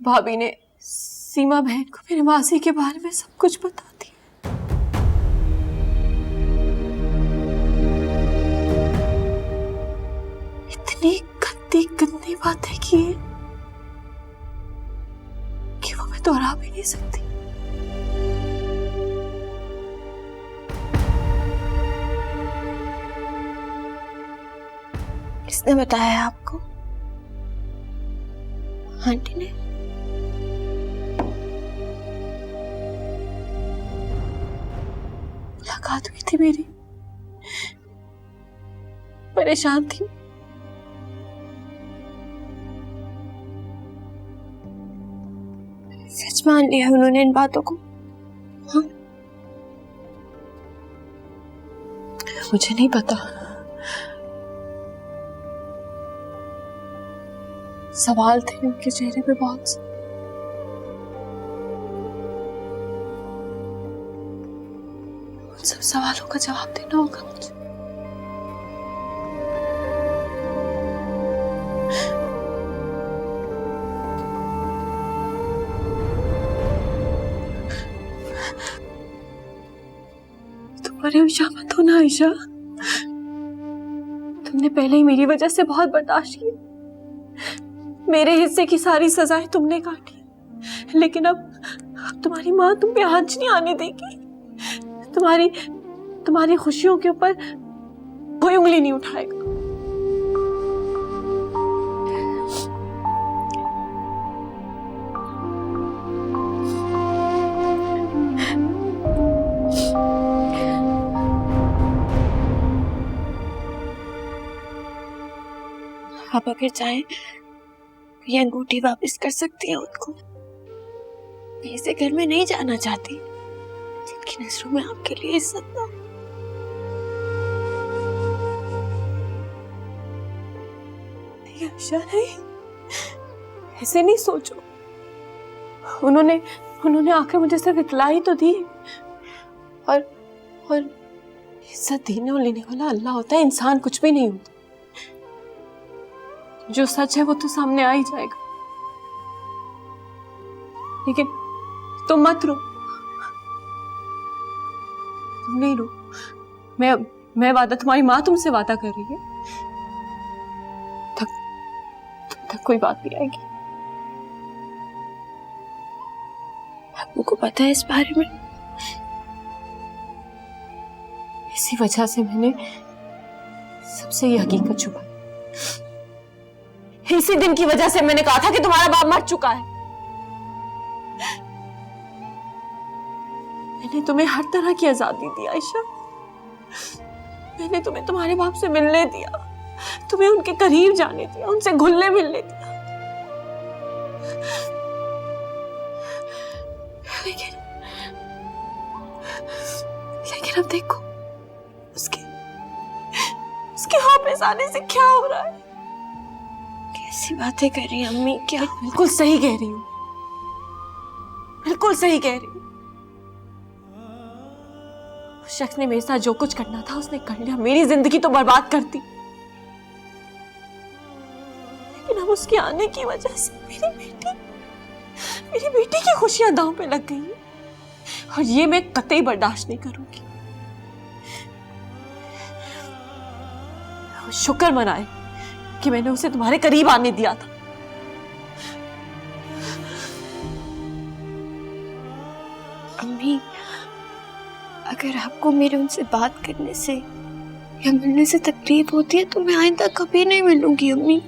भाभी ने सीमा बहन को मेरे मासी के बारे में सब कुछ बता दिया। इतनी गंदी गंदी बातें की है कि वो मैं दोहरा भी नहीं सकती। किसने बताया आपको? आंटी ने? मुलाकात हुई थी मेरी, परेशान थी। सच मान लिया उन्होंने इन बातों को? हाँ? मुझे नहीं पता। सवाल थे उनके चेहरे पे बहुत से। उन सब सवालों का जवाब देना होगा मुझे। तुम परेशान मत हो ना आयशा। तुमने पहले ही मेरी वजह से बहुत बर्दाश्त किया। मेरे हिस्से की सारी सजाएं तुमने काटी, लेकिन अब तुम्हारी माँ तुम पे आंच नहीं आने देगी। तुम्हारी खुशियों के ऊपर कोई उंगली नहीं उठाएगा। आप अगर चाहें ये अंगूठी वापस कर सकती हैं उनको। मैं इसे घर में नहीं जाना चाहती, जिनकी नजरों में आपके लिए इज्जत ना। नहीं आयशा, नहीं, ऐसे नहीं सोचो। उन्होंने आकर मुझे सिर्फ इतला ही तो दी, और इज्जत देने और लेने वाला अल्लाह होता है, इंसान कुछ भी नहीं होता। जो सच है वो तो सामने आ ही जाएगा। लेकिन तुम मत रो, तुम नहीं रो। मैं वादा, तुम्हारी माँ तुमसे वादा कर रही है, तब तक कोई बात नहीं आएगी। आपको पता है इस बारे में? इसी वजह से मैंने सबसे ये हकीकत छुपाई। इसी दिन की वजह से मैंने कहा था कि तुम्हारा बाप मर चुका है। मैंने तुम्हें हर तरह की आजादी दी आयशा। मैंने तुम्हें तुम्हारे बाप से मिलने दिया, तुम्हें उनके करीब जाने दिया, उनसे घुलने मिलने दिया। लेकिन अब देखो उसके वापस आने से क्या हो रहा है। कैसी बातें कर रही हैं अम्मी? क्या? बिल्कुल सही कह रही हूँ, बिल्कुल सही कह रही हूँ। उस शख्स ने मेरे साथ जो कुछ करना था उसने कर लिया, मेरी जिंदगी तो बर्बाद कर दी। लेकिन अब उसके आने की वजह से मेरी बेटी की खुशियां दांव पे लग गई हैं, और ये मैं कतई बर्दाश्त नहीं करूंगी। शुक्र मनाए कि मैंने उसे तुम्हारे करीब आने दिया था। अम्मी, अगर आपको मेरे उनसे बात करने से या मिलने से तकलीफ होती है तो मैं आइंदा कभी नहीं मिलूंगी अम्मी।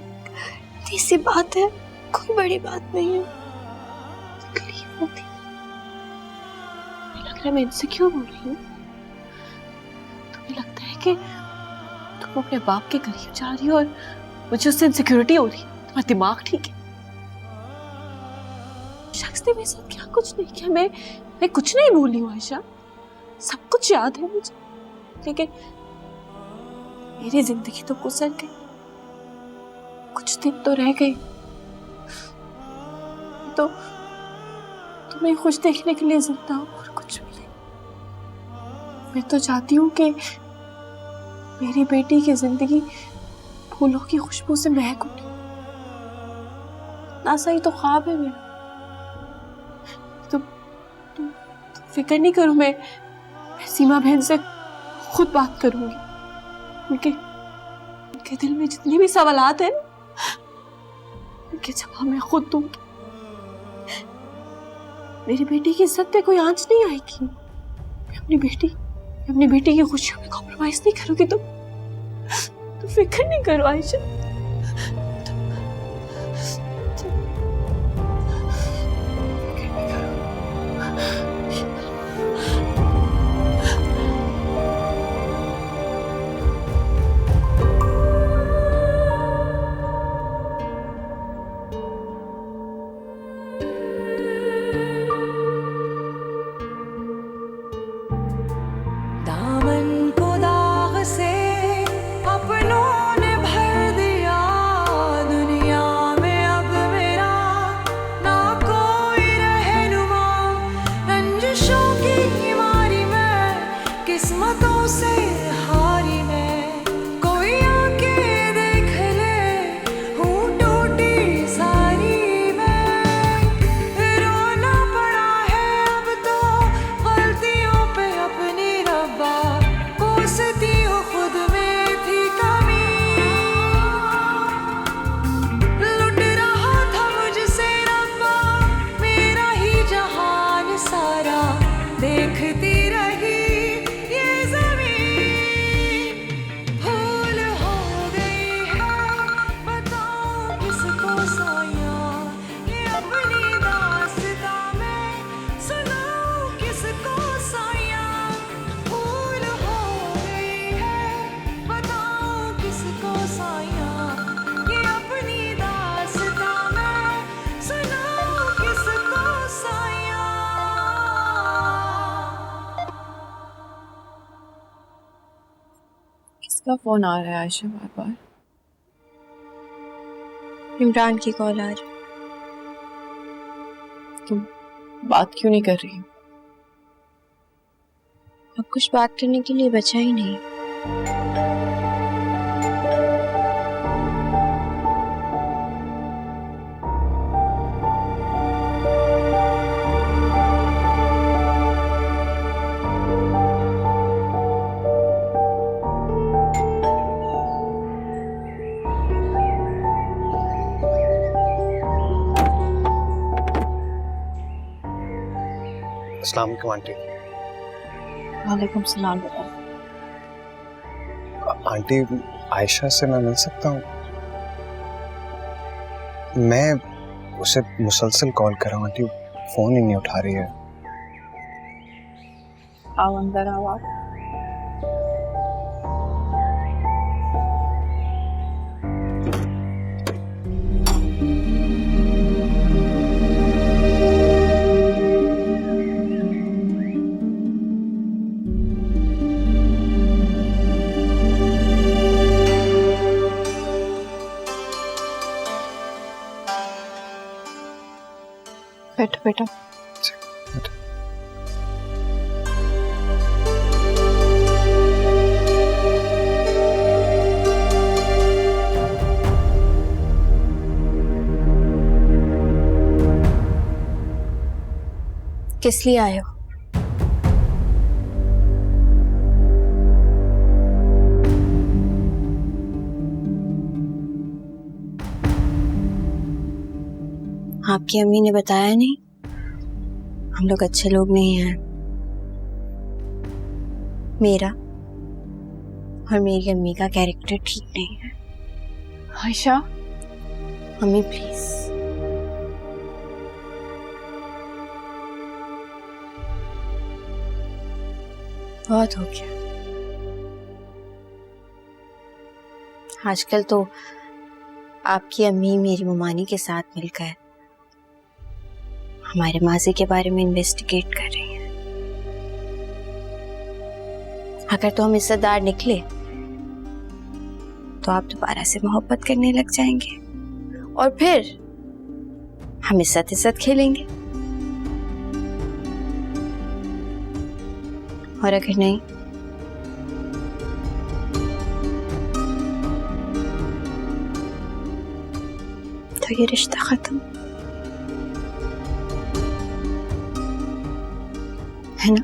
ऐसी बात है, कोई बड़ी बात नहीं है। तकलीफ होती लग रहा है मैं इनसे क्यों बोल रही हूँ? तुम्हें लगता है कि तुम अपने बाप के करीब जा रही हो और मुझे उससे इनसिक्योरिटी हो रही है? तुम्हारा दिमाग ठीक है? शख्स ने मेरे साथ क्या कुछ नहीं किया। मैं कुछ नहीं भूली हूँ आयशा, सब कुछ याद है मुझे। लेकिन मेरी जिंदगी तो गुजर गई, कुछ दिन तो रह गए। तो तुम्हें खुश देखने के लिए जिंदा हूँ और कुछ भी नहीं। मैं तो चाहती हूँ कि मेरी बेटी की जिंदगी फूलों की खुशबू से महक उठे। ना सही तो ख्वाब है मेरा, फिक्र नहीं करो, मैं सीमा बहन से खुद बात करूंगी। उनके दिल में जितनी भी सवालात हैं उनके जवाब मैं खुद दूंगी। मेरी बेटी की इज्जत पे कोई आंच नहीं आएगी। मैं अपनी बेटी की खुशियों में कॉम्प्रोमाइज नहीं करूंगी। तो फिक्र नहीं करो आयशा। दामन को दाग से अपनों ने भर दिया, दुनिया में अब मेरा ना कोई रहनुमा। रंजिशों की मारी मैं, किस्मतों से हारी मैं, कोई आके देख ले हूँ टूटी सारी मैं। रोना पड़ा है अब तो गलतियों पे अपनी रब्बा, कोसती हूँ खुद में थी कमी। लुट रहा था मुझसे रब्बा मेरा ही जहान सारा, देखती रही ये ज़मीन। भूल हो गई है बताऊं किसको साया, ये अपनी दास्तां मैं सुनाऊं किसको साया। भूल हो गई है बताऊं किसको साया, ये अपनी दास्तां मैं सुनाऊं किसको साया। किसका फोन आ रहा है आयशा बार बार? इमरान की कॉल आ रही। तुम बात क्यों नहीं कर रही? अब कुछ बात करने के लिए बचा ही नहीं। अस्सलाम वालेकुम आंटी। वालेकुम सलाम बेटा। आंटी आयशा से मैं मिल सकता हूँ? मैं उसे मुसलसल कॉल कर रहा हूँ आंटी, फोन ही नहीं उठा रही है। आओ अंदर आओ आप। बैठो बेटा। किस लिए आए हो? आपकी अम्मी ने बताया नहीं? हम लोग अच्छे लोग नहीं हैं। मेरा और मेरी अम्मी का कैरेक्टर ठीक नहीं है। आयशा अम्मी प्लीज। बहुत हो गया। आजकल तो आपकी अम्मी मेरी ममानी के साथ मिलकर हमारे माजी के बारे में इन्वेस्टिगेट कर रही हैं। अगर तो हम इज्जतदार निकले तो आप दोबारा से मोहब्बत करने लग जाएंगे और फिर हम इज्जत खेलेंगे। और अगर नहीं तो ये रिश्ता खत्म। है ना?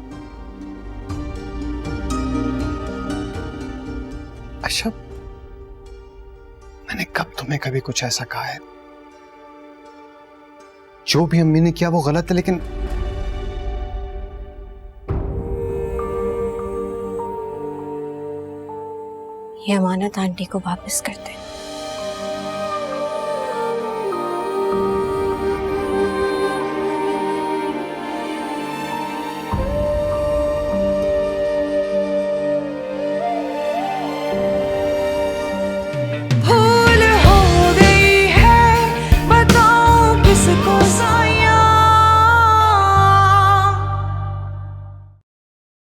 अच्छा, मैंने कब तुम्हें कभी कुछ ऐसा कहा है? जो भी अम्मी ने किया वो गलत है, लेकिन ये अमानत आंटी को वापस कर देना।